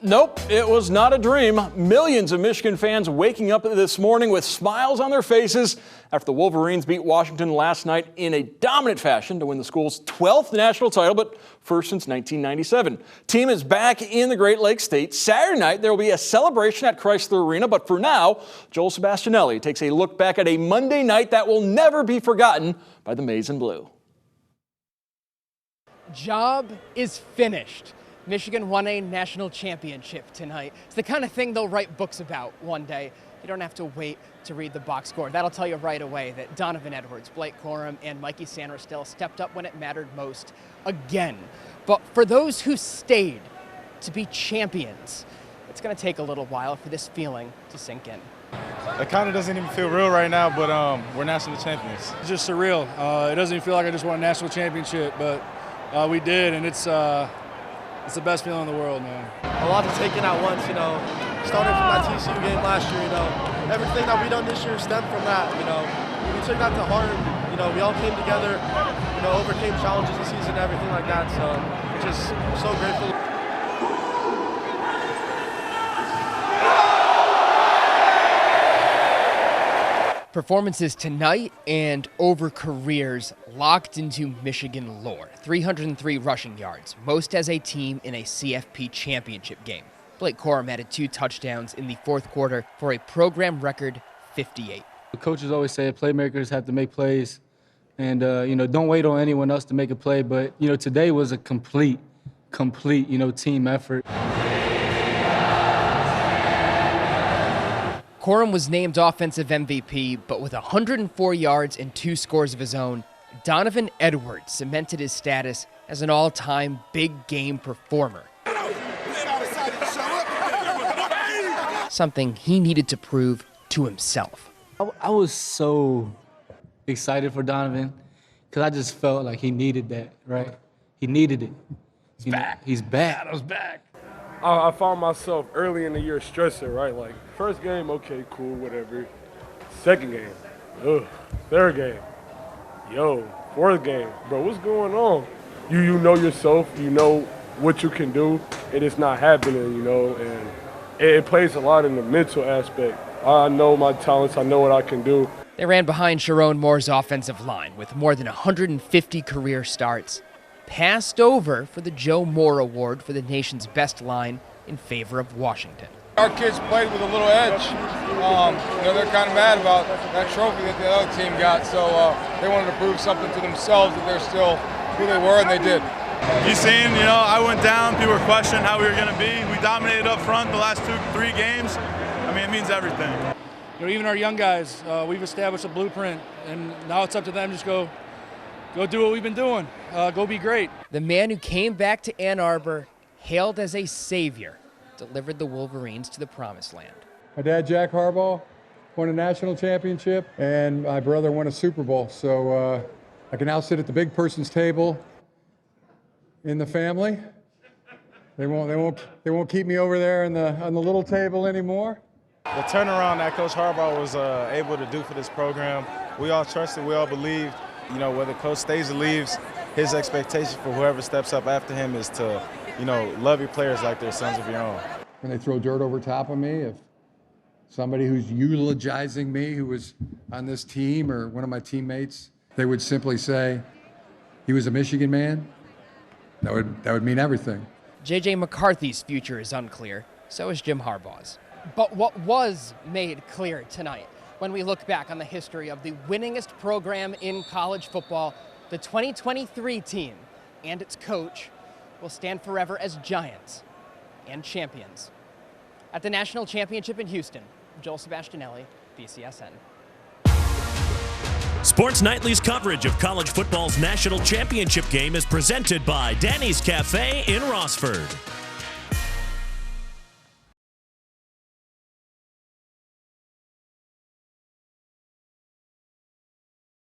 Nope, it was not a dream. Millions of Michigan fans waking up this morning with smiles on their faces after the Wolverines beat Washington last night in a dominant fashion to win the school's 12th national title, but first since 1997. Team is back in the Great Lakes State. Saturday night, there will be a celebration at Chrysler Arena, but for now, Joel Sebastianelli takes a look back at a Monday night that will never be forgotten by the Maize and Blue. Job is finished. Michigan won a national championship tonight. It's the kind of thing they'll write books about one day. You don't have to wait to read the box score. That'll tell you right away that Donovan Edwards, Blake Corum, and Mikey Sanderstill stepped up when it mattered most again. But for those who stayed to be champions, it's going to take a little while for this feeling to sink in. It kind of doesn't even feel real right now, but we're national champions. It's just surreal. It doesn't even feel like I just won a national championship, but we did, and it's the best feeling in the world, man. A lot to take in at once, starting from that TCU game last year, everything that we done this year stemmed from that, we took that to heart, we all came together, overcame challenges this season and everything like that, so just so grateful. Performances tonight and over careers locked into Michigan lore. 303 rushing yards, most as a team in a CFP championship game. Blake Corum added 2 touchdowns in the fourth quarter for a program record 58. The coaches always say playmakers have to make plays and, don't wait on anyone else to make a play. But, today was a complete, team effort. Corum was named offensive MVP, but with 104 yards and 2 scores of his own, Donovan Edwards cemented his status as an all-time big game performer. Something he needed to prove to himself. I was so excited for Donovan because I just felt like he needed that, right? He needed it. He's back. He's back. I was back. I found myself early in the year stressing, right? Like, first game, okay, cool, whatever. Second game, ugh. Third game, yo. Fourth game, bro, what's going on? You know yourself, you know what you can do, and it's not happening, and it plays a lot in the mental aspect. I know my talents, I know what I can do. They ran behind Sharon Moore's offensive line with more than 150 career starts. Passed over for the Joe Moore Award for the nation's best line in favor of Washington. Our kids played with a little edge. They're kind of mad about that trophy that the other team got, so they wanted to prove something to themselves that they're still who they were, and they did. You seen, I went down, people were questioning how we were going to be. We dominated up front the last 2-3 games. I mean, it means everything. Even our young guys, we've established a blueprint, and now it's up to them to just go do what we've been doing. Go be great. The man who came back to Ann Arbor, hailed as a savior, delivered the Wolverines to the promised land. My dad, Jack Harbaugh, won a national championship, and my brother won a Super Bowl. So I can now sit at the big person's table in the family. They won't keep me over there on the little table anymore. The turnaround that Coach Harbaugh was able to do for this program, we all trusted, we all believed. Whether coach stays or leaves, his expectation for whoever steps up after him is to, love your players like they're sons of your own. When they throw dirt over top of me, if somebody who's eulogizing me who was on this team or one of my teammates, they would simply say, he was a Michigan man, that would mean everything. J.J. McCarthy's future is unclear, so is Jim Harbaugh's. But what was made clear tonight, when we look back on the history of the winningest program in college football, the 2023 team and its coach will stand forever as giants and champions. At the national championship in Houston, Joel Sebastianelli, BCSN. Sports Nightly's coverage of college football's national championship game is presented by Danny's Cafe in Rossford.